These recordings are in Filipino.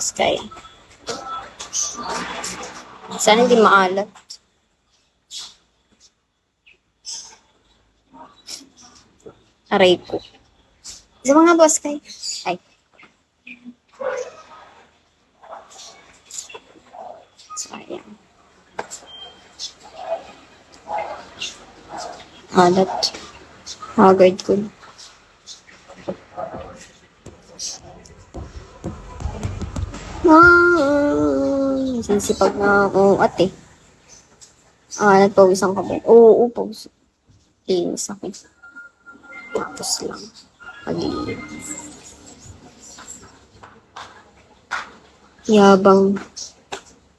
Sky. Sana hindi maalat. Aray ko. Isa mga boss kay. Ay. Sayang. Alat. Haggard ko. Sisipag na ako ate. Nagpawisan ka ba? Oo, pawis. Linis ako. Tapos lang. Pag-iinis. Yabang.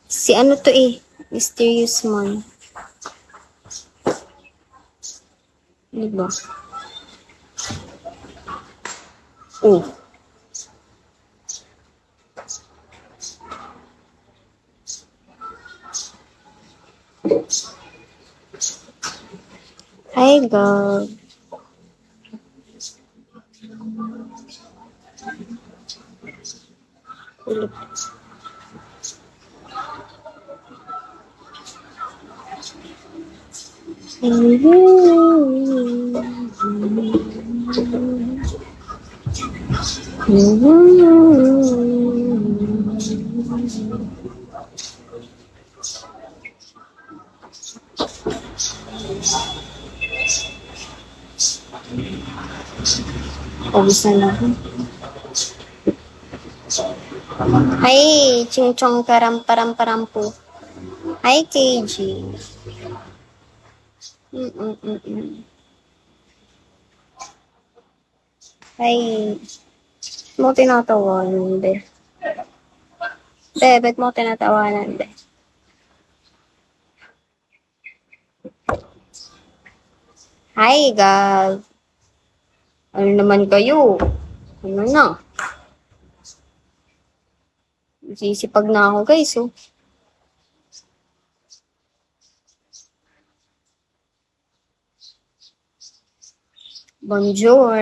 Si ano to Mysterious man. Diba? Oh. Hi, girl. Ulit. Pawis na ako. Hi, ching chong karam param param po. Hi, KG. Hi. Mo tinatawanan, be. Ba't mo tinatawanan, be? Hi, Gav. Ano naman kayo? Ano na? Sisipag na ako, guys, oh. Bonjour.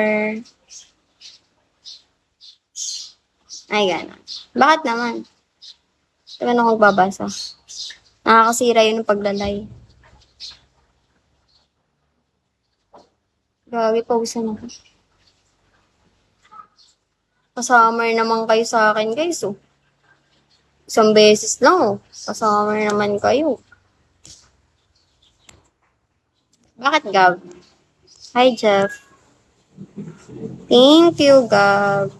Ay, gano'n. Bakit naman? Diba na akong babasa? Nakakasira yun ng paglalay. Gagi, pausan ako. Kasummer naman kayo sa akin, guys, oh. Isang beses lang, oh. Kasummer naman kayo. Bakit, Gab? Hi, Jeff. Thank you, Gab.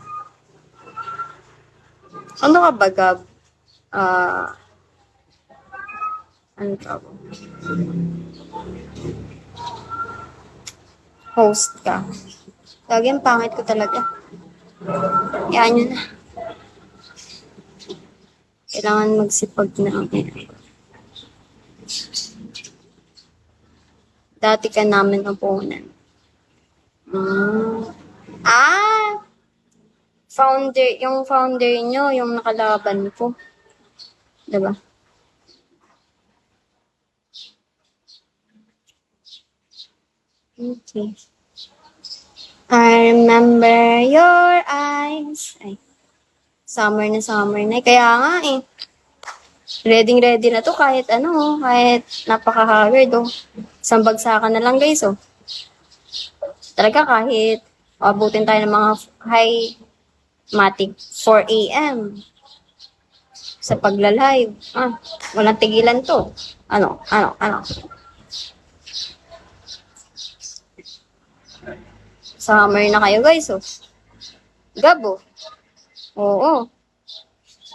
Ano ka ba, Gab? Ano ka ba? Host ka. Lagi ang pangit ko talaga. Yan yun na. Kailangan magsipag na ako. Dati ka namin opponent. Yung founder nyo, yung nakalaban ko. Diba? Okay. I remember your eyes. Ay. Summer na. Kaya nga Ready na to kahit kahit napaka-haggard, oh. Isang bagsakan na lang, guys, oh. Talaga kahit abutin tayo ng mga high matic 4 a.m. sa pagla-live. Walang tigilan to. Ano? Summer na kayo, guys, oh. Gab, oh. Oo.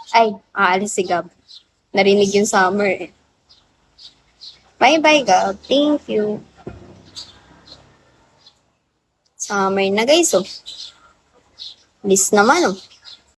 Ay, aalis si Gab. Narinig yung summer, eh. Bye-bye, Gab. Thank you. Summer na, guys, oh. List naman, oh.